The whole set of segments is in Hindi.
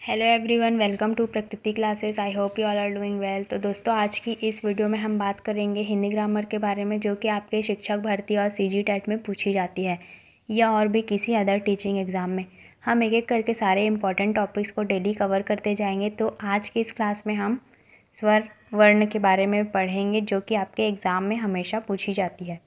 Hello everyone, welcome to Prakriti classes. I hope you all are doing well. तो दोस्तों, आज की इस वीडियो में हम बात करेंगे हिंदी ग्रामर के बारे में, जो कि आपके शिक्षक भर्ती और सीजी टेट में पूछी जाती है या और भी किसी अदर टीचिंग एग्ज़ाम में। हम एक एक करके सारे इंपॉर्टेंट टॉपिक्स को डेली कवर करते जाएंगे। तो आज की इस क्लास में हम स्वर वर्ण के बारे में पढ़ेंगे, जो कि आपके एग्ज़ाम में हमेशा पूछी जाती है।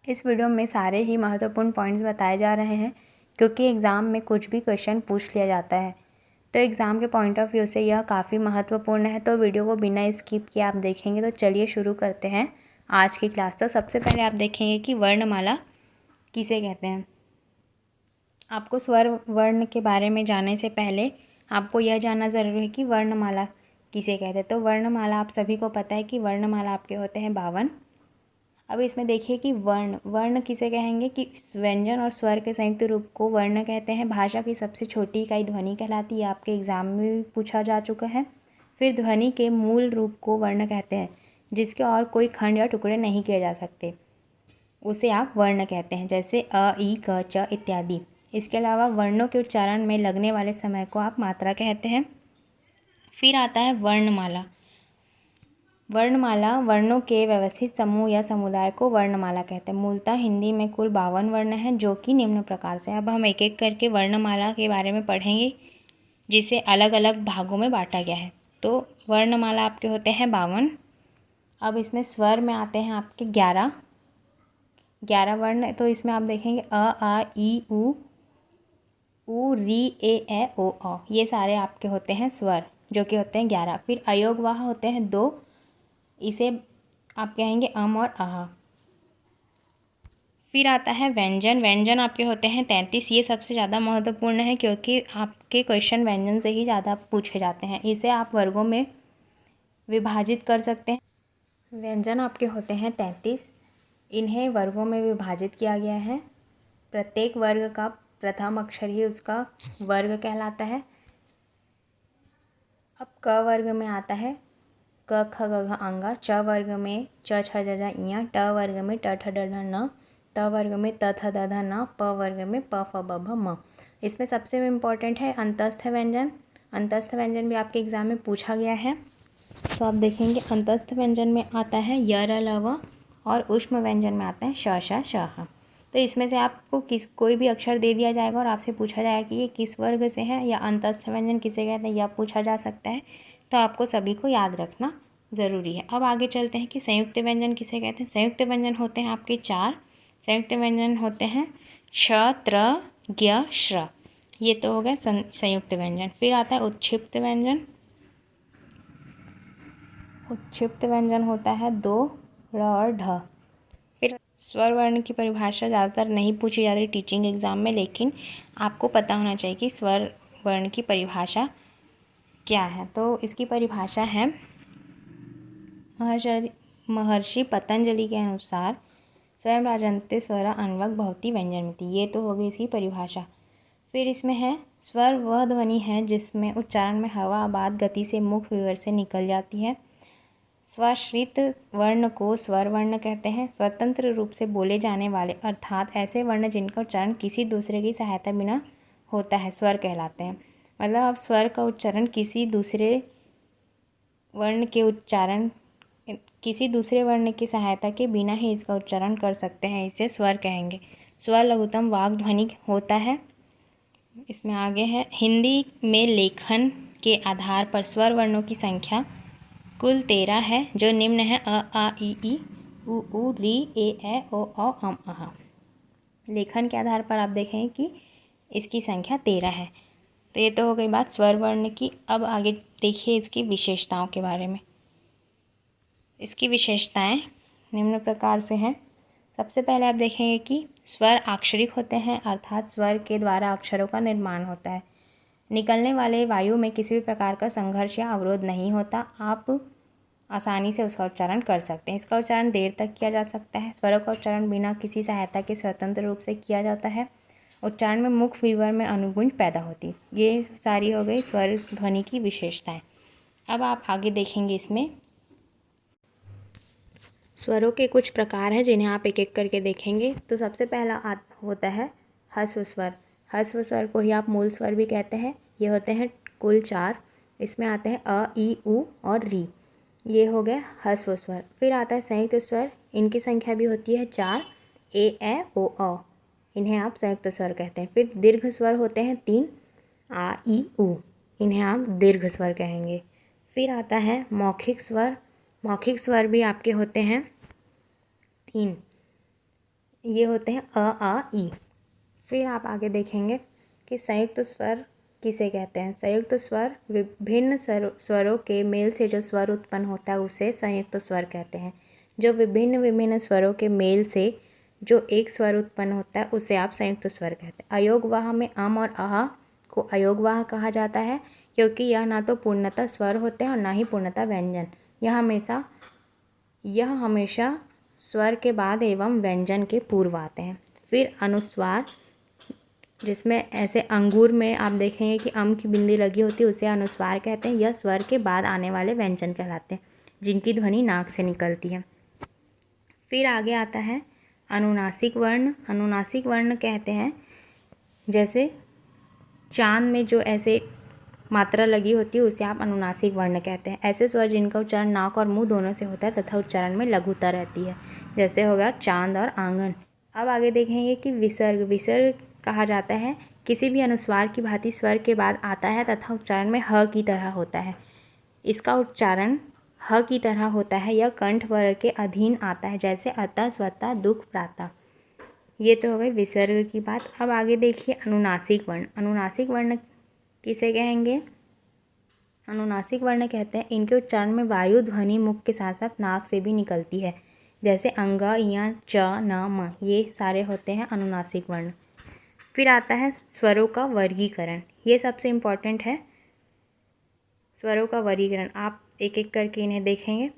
इस वीडियो में सारे ही महत्वपूर्ण पॉइंट्स बताए जा रहे हैं, क्योंकि एग्ज़ाम में कुछ भी क्वेश्चन पूछ लिया जाता है, तो एग्ज़ाम के पॉइंट ऑफ व्यू से यह काफ़ी महत्वपूर्ण है। तो वीडियो को बिना स्किप किए आप देखेंगे। तो चलिए शुरू करते हैं आज की क्लास। तो सबसे पहले आप देखेंगे कि वर्णमाला किसे कहते हैं। आपको स्वर वर्ण के बारे में जानने से पहले आपको यह जानना ज़रूरी है कि वर्णमाला किसे कहते हैं। तो वर्णमाला आप सभी को पता है कि वर्णमाला आपके होते हैं 52। अब इसमें देखिए कि वर्ण किसे कहेंगे कि व्यंजन और स्वर के संयुक्त रूप को वर्ण कहते हैं। भाषा की सबसे छोटी इकाई ध्वनि कहलाती है। आपके एग्जाम में भी पूछा जा चुका है। फिर ध्वनि के मूल रूप को वर्ण कहते हैं, जिसके और कोई खंड या टुकड़े नहीं किए जा सकते, उसे आप वर्ण कहते हैं, जैसे अ, ई, क, च इत्यादि। इसके अलावा वर्णों के उच्चारण में लगने वाले समय को आप मात्रा कहते हैं। फिर आता है वर्णमाला। वर्णमाला वर्णों के व्यवस्थित समूह या समुदाय को वर्णमाला कहते हैं। मूलतः हिंदी में कुल 52 वर्ण हैं, जो कि निम्न प्रकार से। अब हम एक एक करके वर्णमाला के बारे में पढ़ेंगे, जिसे अलग अलग भागों में बांटा गया है। तो वर्णमाला आपके होते हैं 52। अब इसमें स्वर में आते हैं आपके 11 वर्ण। तो इसमें आप देखेंगे अ, आ, ई, उ, री, ए, ओ, औ। ये सारे आपके होते हैं स्वर, जो कि होते हैं 11। फिर अयोगवाह होते हैं 2। इसे आप कहेंगे अम और आह। फिर आता है व्यंजन। व्यंजन आपके होते हैं 33। ये सबसे ज़्यादा महत्वपूर्ण है, क्योंकि आपके क्वेश्चन व्यंजन से ही ज़्यादा पूछे जाते हैं। इसे आप वर्गों में विभाजित कर सकते हैं। व्यंजन आपके होते हैं 33। इन्हें वर्गों में विभाजित किया गया है। प्रत्येक वर्ग का प्रथम अक्षर ही उसका वर्ग कहलाता है। अब क वर्ग में आता है क, ख, ग, घ, अंगा। च वर्ग में च, छ, ज, झ, इयाँ। ट वर्ग में ट, ठ, ड, ढ, न। त वर्ग में त, थ, द, ध, न। प वर्ग में प, फ, ब, भ, म। इसमें सबसे इम्पॉर्टेंट है अंतस्थ व्यंजन। अंतस्थ व्यंजन भी आपके एग्जाम में पूछा गया है। तो आप देखेंगे अंतस्थ व्यंजन में आता है य, र, ल, व, और ऊष्म व्यंजन में आता है श, श, श, ह। तो इसमें से आपको कोई भी अक्षर दे दिया जाएगा और आपसे पूछा जाएगा कि ये किस वर्ग से है या अंतस्थ व्यंजन किसे कहते हैं, यह पूछा जा सकता है। तो आपको सभी को याद रखना ज़रूरी है। अब आगे चलते हैं कि संयुक्त व्यंजन किसे कहते हैं। संयुक्त व्यंजन होते हैं आपके 4। संयुक्त व्यंजन होते हैं श, त्र, ज्ञ, श्र। ये तो हो गए संयुक्त व्यंजन। फिर आता है उत्क्षिप्त व्यंजन। उत्क्षिप्त व्यंजन होता है 2, र और ढ। फिर स्वर वर्ण की परिभाषा ज़्यादातर नहीं पूछी जाती टीचिंग एग्ज़ाम में, लेकिन आपको पता होना चाहिए कि स्वर वर्ण की परिभाषा क्या है। तो इसकी परिभाषा है महर्षि पतंजलि के अनुसार स्वयं राजन्ते स्वरा अन्वक भवति व्यंजनमिति। ये तो हो गई इसकी परिभाषा। फिर इसमें है स्वर वह ध्वनि है जिसमें उच्चारण में हवा बाद गति से मुख विवर से निकल जाती है। स्वाश्रित वर्ण को स्वर वर्ण कहते हैं। स्वतंत्र रूप से बोले जाने वाले अर्थात ऐसे वर्ण जिनका उच्चारण किसी दूसरे की सहायता बिना होता है, स्वर कहलाते हैं। मतलब आप स्वर का उच्चारण किसी दूसरे दूसरे वर्ण की सहायता के बिना ही इसका उच्चारण कर सकते हैं, इसे स्वर कहेंगे। स्वर लघुत्तम वाग ध्वनि होता है। इसमें आगे है हिंदी में लेखन के आधार पर स्वर वर्णों की संख्या कुल 13 है, जो निम्न है अ, आ, ई, उ, री, ए, ओ, औ, अम, अह। लेखन के आधार पर आप देखें कि इसकी संख्या 13 है। तो ये तो हो गई बात स्वर वर्ण की। अब आगे देखिए इसकी विशेषताओं के बारे में। इसकी विशेषताएं निम्न प्रकार से हैं। सबसे पहले आप देखेंगे कि स्वर अक्षरिक होते हैं, अर्थात स्वर के द्वारा अक्षरों का निर्माण होता है। निकलने वाले वायु में किसी भी प्रकार का संघर्ष या अवरोध नहीं होता। आप आसानी से उसका उच्चारण कर सकते हैं। इसका उच्चारण देर तक किया जा सकता है। स्वरों का उच्चारण बिना किसी सहायता के स्वतंत्र रूप से किया जाता है। उच्चारण में मुख विवर में अनुगुंज पैदा होती। ये सारी हो गई स्वर ध्वनि की विशेषताएं। अब आप आगे देखेंगे इसमें स्वरों के कुछ प्रकार हैं, जिन्हें आप एक एक करके देखेंगे। तो सबसे पहला होता है ह्रस्व स्वर। ह्रस्व स्वर को ही आप मूल स्वर भी कहते हैं। ये होते हैं कुल 4। इसमें आते हैं अ, ई, उ और री। ये हो गए ह्रस्व स्वर। फिर आता है संयुक्त स्वर, इनकी संख्या भी होती है 4, ए, ए, ओ, अ। इन्हें आप संयुक्त स्वर कहते हैं। फिर दीर्घ स्वर होते हैं 3, आ, ई, उ। इन्हें आप दीर्घ स्वर कहेंगे। फिर आता है मौखिक स्वर। मौखिक स्वर भी आपके होते हैं 3, ये होते हैं अ, आ, ई। फिर आप आगे देखेंगे कि संयुक्त स्वर किसे कहते हैं। संयुक्त स्वर विभिन्न स्वरों के मेल से जो स्वर उत्पन्न होता है उसे संयुक्त स्वर कहते हैं। जो विभिन्न विभिन्न स्वरों के मेल से जो एक स्वर उत्पन्न होता है उसे आप संयुक्त स्वर कहते हैं। अयोगवाह में अम और आह को अयोगवाह कहा जाता है, क्योंकि यह ना तो पूर्णतः स्वर होते हैं और ना ही पूर्णतः व्यंजन। यह हमेशा स्वर के बाद एवं व्यंजन के पूर्व आते हैं। फिर अनुस्वार, जिसमें ऐसे अंगूर में आप देखेंगे कि अम की बिंदी लगी होती है, उसे अनुस्वार कहते हैं। यह स्वर के बाद आने वाले व्यंजन कहलाते हैं, जिनकी ध्वनि नाक से निकलती है। फिर आगे आता है अनुनासिक वर्ण। अनुनासिक वर्ण कहते हैं जैसे चांद में जो ऐसे मात्रा लगी होती है उसे आप अनुनासिक वर्ण कहते हैं। ऐसे स्वर जिनका उच्चारण नाक और मुंह दोनों से होता है तथा उच्चारण में लघुता रहती है, जैसे हो गया चांद और आंगन। अब आगे देखेंगे कि विसर्ग। विसर्ग कहा जाता है किसी भी अनुस्वार की भांति स्वर के बाद आता है तथा उच्चारण में ह की तरह होता है। इसका उच्चारण ह की तरह होता है। यह कंठ वर्ग के अधीन आता है, जैसे अतः, स्वतः, दुख, प्रातः। ये तो हो गई विसर्ग की बात। अब आगे देखिए अनुनासिक वर्ण। अनुनासिक वर्ण किसे कहेंगे। अनुनासिक वर्ण कहते हैं इनके उच्चारण में वायु ध्वनि मुख के साथ साथ नाक से भी निकलती है, जैसे अंग, इया, च, न, म। ये सारे होते हैं अनुनासिक वर्ण। फिर आता है स्वरों का वर्गीकरण। ये सबसे इम्पॉर्टेंट है, स्वरों का वर्गीकरण। आप एक एक करके इन्हें देखेंगे।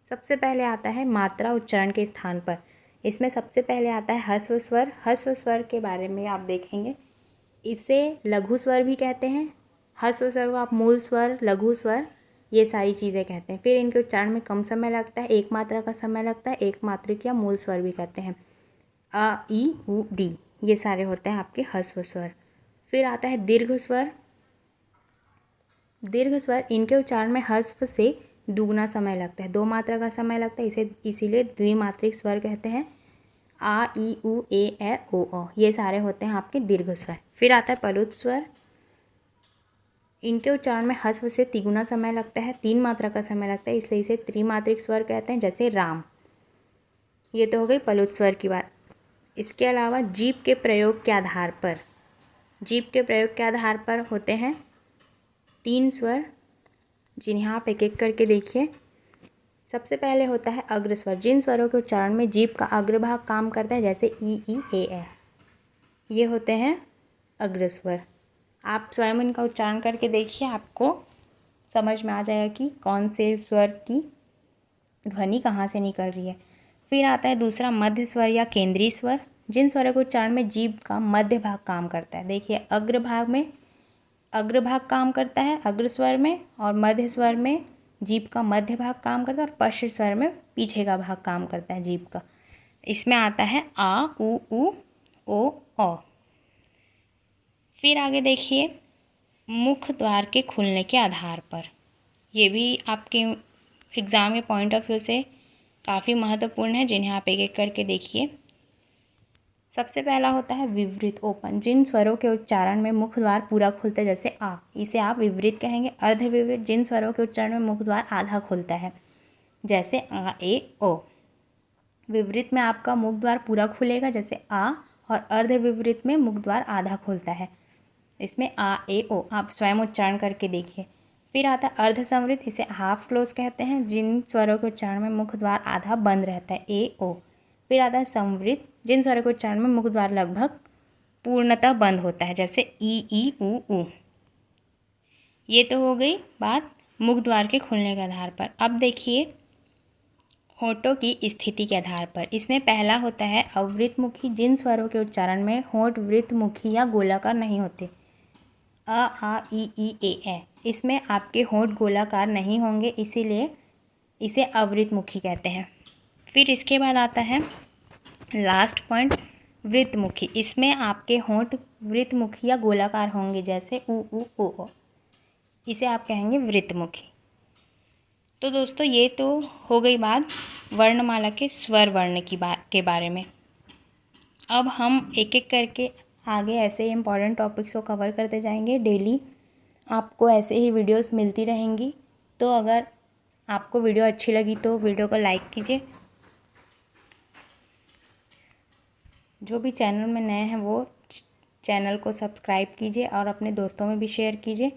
सबसे पहले आता है मात्रा उच्चारण के स्थान पर। इसमें सबसे पहले आता है ह्रस्व स्वर। ह्रस्व स्वर के बारे में आप देखेंगे, इसे लघु स्वर भी कहते हैं। ह्रस्व स्वर को आप मूल स्वर, लघु स्वर, ये सारी चीज़ें कहते हैं। फिर इनके उच्चारण में कम समय लगता है, एक मात्रा का समय लगता है। एक मात्रिक या मूल स्वर भी कहते हैं। अ, ई, उ, दी, ये सारे होते हैं आपके ह्रस्व स्वर। फिर आता है दीर्घ स्वर। दीर्घ स्वर, इनके उच्चारण में ह्रस्व से दुगुना समय लगता है, 2 मात्रा का समय लगता है। इसे इसीलिए द्विमात्रिक स्वर कहते हैं। आ, ई, उ, ए, ओ, अ, ये सारे होते हैं आपके दीर्घ स्वर। फिर आता है पलुत स्वर। इनके उच्चारण में ह्रस्व से तिगुना समय लगता है, 3 मात्रा का समय लगता है, इसलिए इसे त्रिमात्रिक स्वर कहते हैं, जैसे राम। ये तो हो गई पलुत स्वर की बात। इसके अलावा जीभ के प्रयोग के आधार पर, जीभ के प्रयोग के आधार पर होते हैं 3 स्वर, जिन्हें आप एक एक करके देखिए। सबसे पहले होता है अग्र स्वर। जिन स्वरों के उच्चारण में जीभ का अग्रभाग काम करता है, जैसे ई, ए, ये होते हैं अग्र स्वर। आप स्वयं इनका उच्चारण करके देखिए, आपको समझ में आ जाएगा कि कौन से स्वर की ध्वनि कहाँ से निकल रही है। फिर आता है दूसरा मध्य स्वर या केंद्रीय स्वर। जिन स्वरों के उच्चारण में जीभ का मध्य भाग काम करता है, देखिए अग्रभाग काम करता है अग्र स्वर में, और मध्य स्वर में जीभ का मध्य भाग काम करता है, और पश्च स्वर में पीछे का भाग काम करता है जीभ का। इसमें आता है आ, उ, ओ, औ। फिर आगे देखिए मुख द्वार के खुलने के आधार पर। ये भी आपके एग्ज़ाम के पॉइंट ऑफ व्यू से काफ़ी महत्वपूर्ण है, जिन्हें आप एक एक करके देखिए। सबसे पहला होता है विवृत, ओपन। जिन स्वरों के उच्चारण में मुख द्वार पूरा खुलता है, जैसे आ, इसे आप विवृत कहेंगे। अर्धविवृत, जिन स्वरों के उच्चारण में मुख द्वार आधा खुलता है, जैसे आ, ए, ओ। विवृत में आपका मुख द्वार पूरा खुलेगा, जैसे आ, और अर्धविवृत में मुख द्वार आधा खुलता है, इसमें आ, ए, ओ। आप स्वयं उच्चारण करके देखिए। फिर आता है अर्धसंवृत, इसे हाफ क्लोज कहते हैं। जिन स्वरों के उच्चारण में मुख द्वार आधा बंद रहता है, ए, ओ। फिर आता है संवृत, जिन स्वरों के उच्चारण में मुख द्वार लगभग पूर्णतः बंद होता है, जैसे ई, उ। ये तो हो गई बात मुख द्वार के खुलने के आधार पर। अब देखिए होठों की स्थिति के आधार पर। इसमें पहला होता है अवृतमुखी। जिन स्वरों के उच्चारण में होठ वृत्तमुखी या गोलाकार नहीं होते, अ, आ, ई, ए। इसमें आपके होठ गोलाकार नहीं होंगे, इसीलिए इसे अवृतमुखी कहते हैं। फिर इसके बाद आता है लास्ट पॉइंट वृत्तमुखी। इसमें आपके होठ वृत्तमुखी या गोलाकार होंगे, जैसे उ ओ, इसे आप कहेंगे वृत्तमुखी। तो दोस्तों ये तो हो गई बात वर्णमाला के स्वर वर्ण के बारे में। अब हम एक एक करके आगे ऐसे ही इम्पॉर्टेंट टॉपिक्स को कवर करते जाएंगे। डेली आपको ऐसे ही वीडियोस मिलती रहेंगी। तो अगर आपको वीडियो अच्छी लगी तो वीडियो को लाइक कीजिए। जो भी चैनल में नए हैं वो चैनल को सब्सक्राइब कीजिए और अपने दोस्तों में भी शेयर कीजिए।